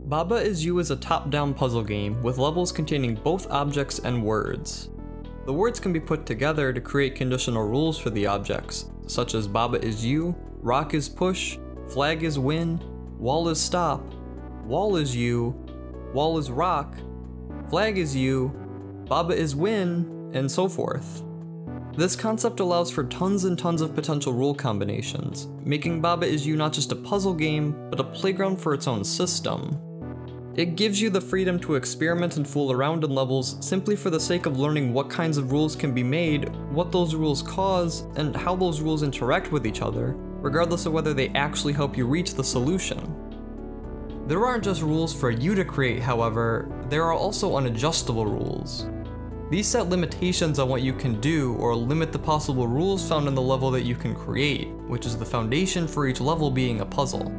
Baba Is You is a top-down puzzle game with levels containing both objects and words. The words can be put together to create conditional rules for the objects, such as Baba is you, rock is push, flag is win, wall is stop, wall is you, wall is rock, flag is you, Baba is win, and so forth. This concept allows for tons and tons of potential rule combinations, making Baba Is You not just a puzzle game, but a playground for its own system. It gives you the freedom to experiment and fool around in levels simply for the sake of learning what kinds of rules can be made, what those rules cause, and how those rules interact with each other, regardless of whether they actually help you reach the solution. There aren't just rules for you to create, however, there are also unadjustable rules. These set limitations on what you can do or limit the possible rules found in the level that you can create, which is the foundation for each level being a puzzle.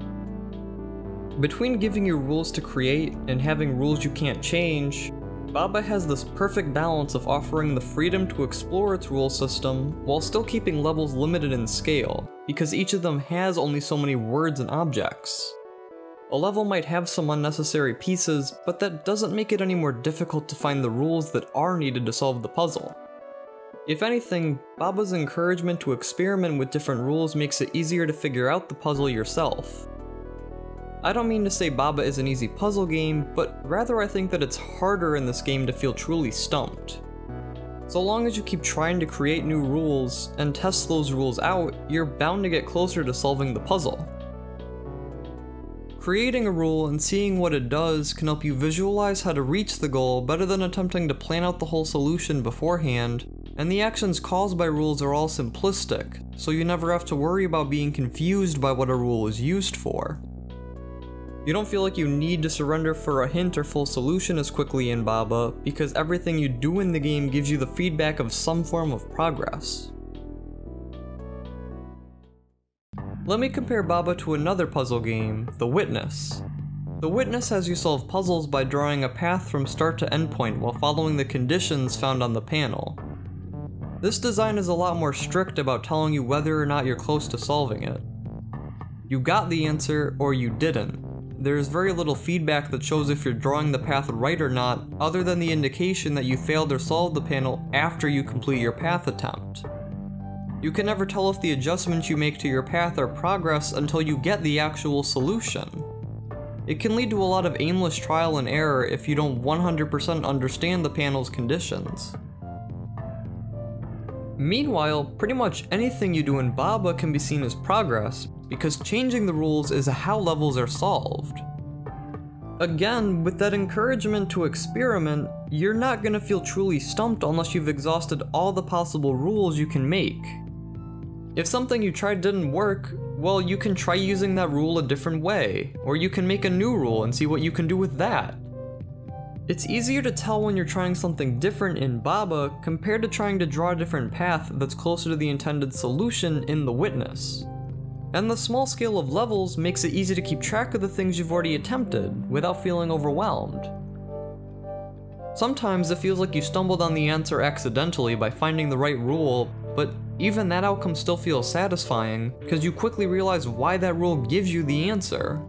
Between giving you rules to create and having rules you can't change, Baba has this perfect balance of offering the freedom to explore its rule system while still keeping levels limited in scale, because each of them has only so many words and objects. A level might have some unnecessary pieces, but that doesn't make it any more difficult to find the rules that are needed to solve the puzzle. If anything, Baba's encouragement to experiment with different rules makes it easier to figure out the puzzle yourself. I don't mean to say Baba is an easy puzzle game, but rather I think that it's harder in this game to feel truly stumped. So long as you keep trying to create new rules and test those rules out, you're bound to get closer to solving the puzzle. Creating a rule and seeing what it does can help you visualize how to reach the goal better than attempting to plan out the whole solution beforehand, and the actions caused by rules are all simplistic, so you never have to worry about being confused by what a rule is used for. You don't feel like you need to surrender for a hint or full solution as quickly in Baba, because everything you do in the game gives you the feedback of some form of progress. Let me compare Baba to another puzzle game, The Witness. The Witness has you solve puzzles by drawing a path from start to endpoint while following the conditions found on the panel. This design is a lot more strict about telling you whether or not you're close to solving it. You got the answer, or you didn't. There's very little feedback that shows if you're drawing the path right or not, other than the indication that you failed or solved the panel after you complete your path attempt. You can never tell if the adjustments you make to your path are progress until you get the actual solution. It can lead to a lot of aimless trial and error if you don't 100% understand the panel's conditions. Meanwhile, pretty much anything you do in Baba can be seen as progress, because changing the rules is how levels are solved. Again, with that encouragement to experiment, you're not gonna feel truly stumped unless you've exhausted all the possible rules you can make. If something you tried didn't work, well, you can try using that rule a different way, or you can make a new rule and see what you can do with that. It's easier to tell when you're trying something different in Baba compared to trying to draw a different path that's closer to the intended solution in The Witness. And the small scale of levels makes it easy to keep track of the things you've already attempted without feeling overwhelmed. Sometimes it feels like you stumbled on the answer accidentally by finding the right rule, but even that outcome still feels satisfying because you quickly realize why that rule gives you the answer.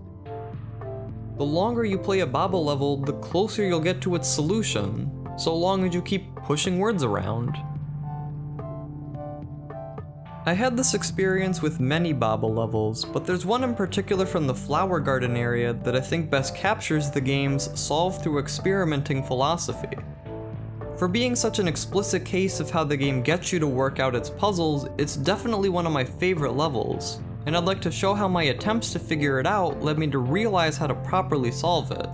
The longer you play a Baba level, the closer you'll get to its solution, so long as you keep pushing words around. I had this experience with many Baba levels, but there's one in particular from the Flower Garden area that I think best captures the game's solve through experimenting philosophy. For being such an explicit case of how the game gets you to work out its puzzles, it's definitely one of my favorite levels, and I'd like to show how my attempts to figure it out led me to realize how to properly solve it.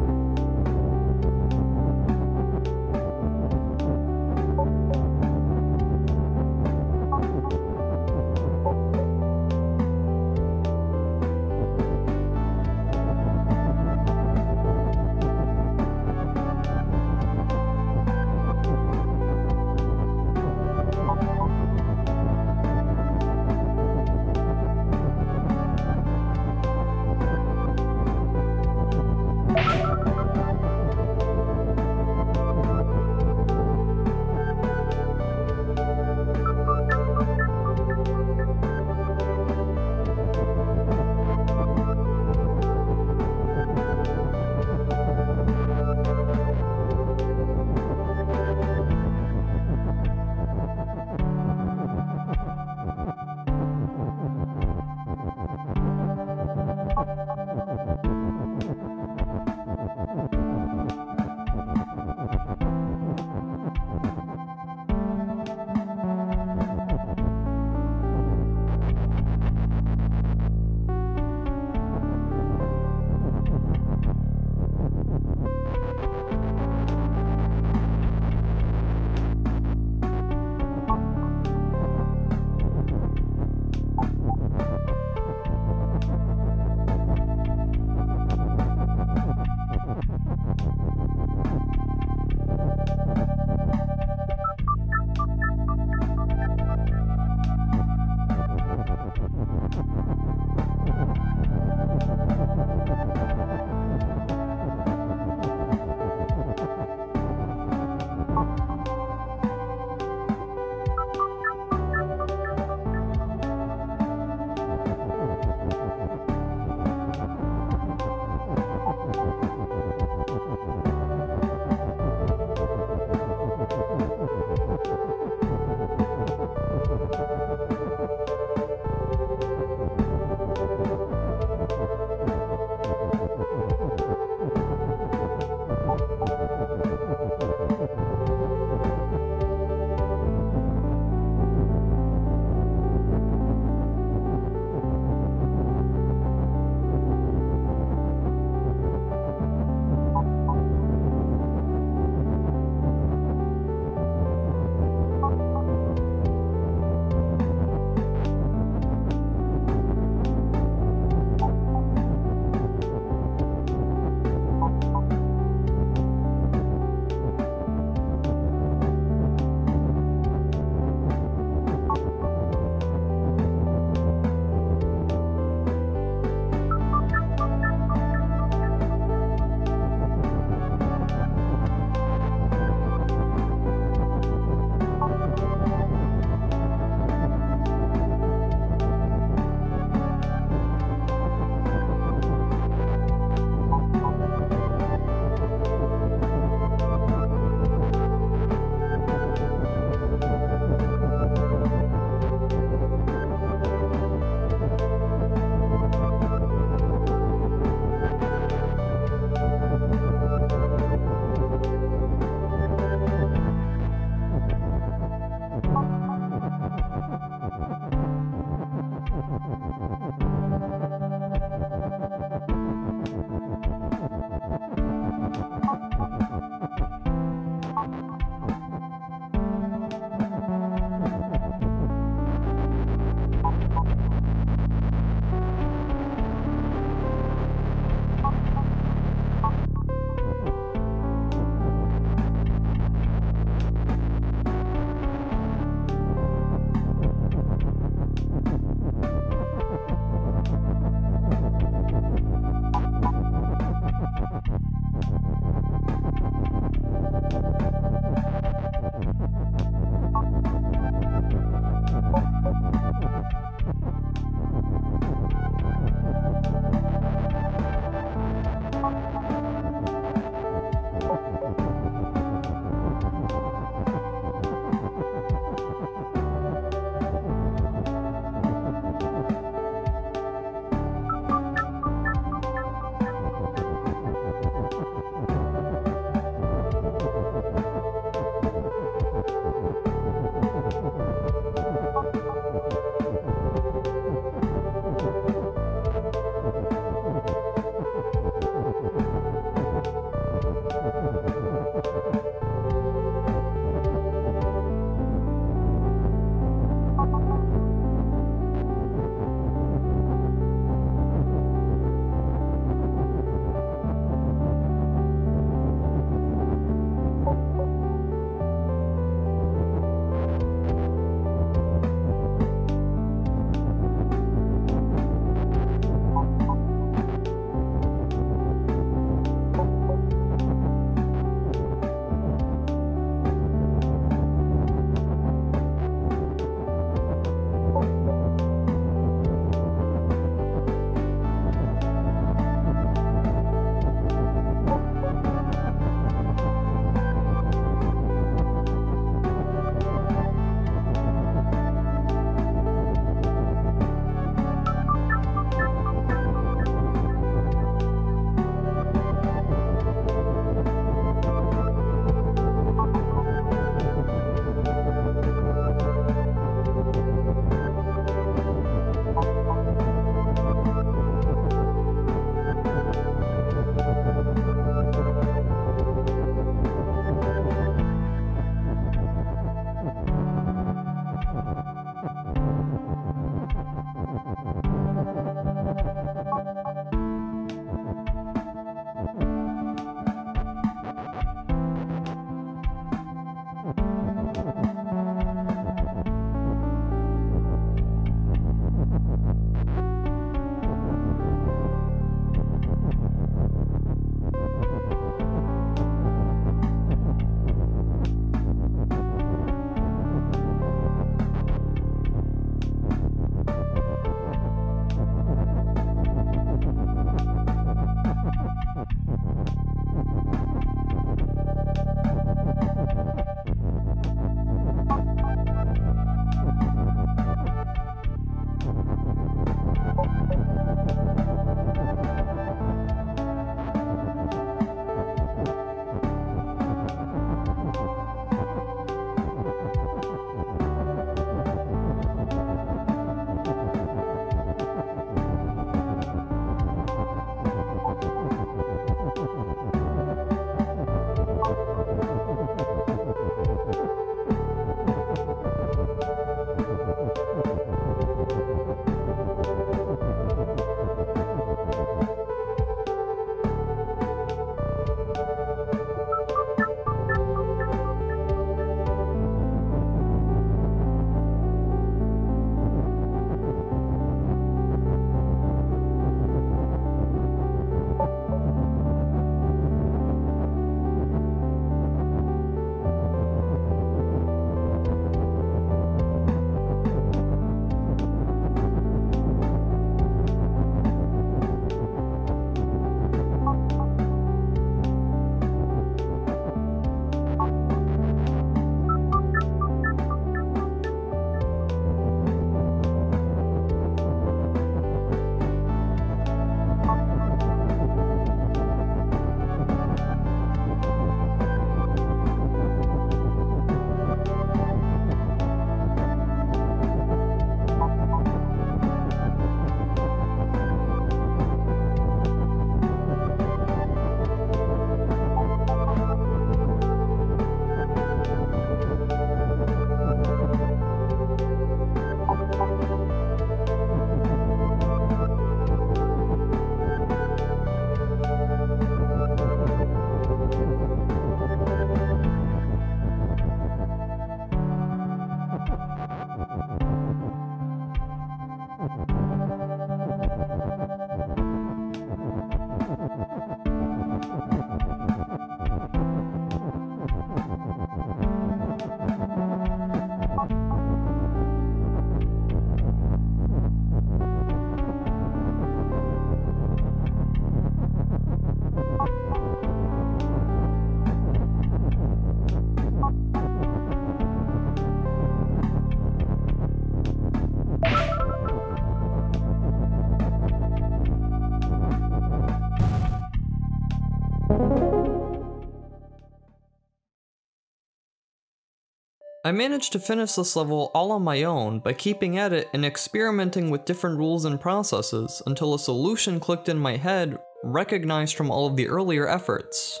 I managed to finish this level all on my own by keeping at it and experimenting with different rules and processes until a solution clicked in my head, recognized from all of the earlier efforts.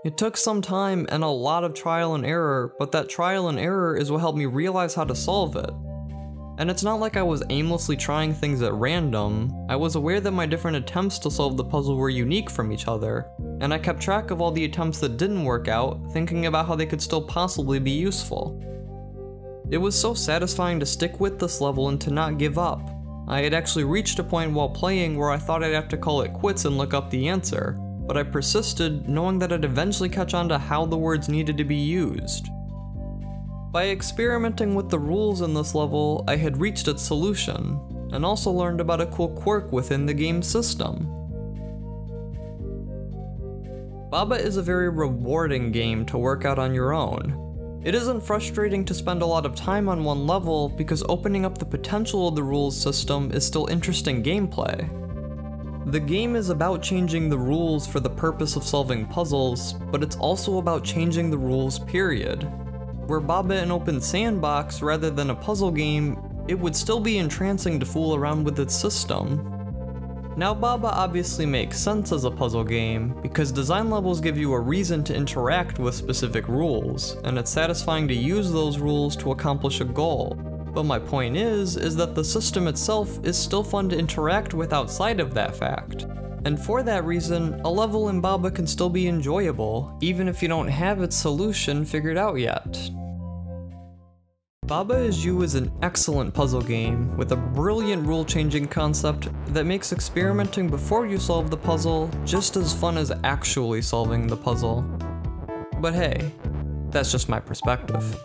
It took some time and a lot of trial and error, but that trial and error is what helped me realize how to solve it. And it's not like I was aimlessly trying things at random. I was aware that my different attempts to solve the puzzle were unique from each other, and I kept track of all the attempts that didn't work out, thinking about how they could still possibly be useful. It was so satisfying to stick with this level and to not give up. I had actually reached a point while playing where I thought I'd have to call it quits and look up the answer, but I persisted, knowing that I'd eventually catch on to how the words needed to be used. By experimenting with the rules in this level, I had reached its solution, and also learned about a cool quirk within the game's system. Baba is a very rewarding game to work out on your own. It isn't frustrating to spend a lot of time on one level because opening up the potential of the rules system is still interesting gameplay. The game is about changing the rules for the purpose of solving puzzles, but it's also about changing the rules, period. Were Baba an open sandbox rather than a puzzle game, it would still be entrancing to fool around with its system. Now Baba obviously makes sense as a puzzle game, because design levels give you a reason to interact with specific rules, and it's satisfying to use those rules to accomplish a goal. But my point is that the system itself is still fun to interact with outside of that fact. And for that reason, a level in Baba can still be enjoyable, even if you don't have its solution figured out yet. Baba Is You is an excellent puzzle game, with a brilliant rule-changing concept that makes experimenting before you solve the puzzle just as fun as actually solving the puzzle. But hey, that's just my perspective.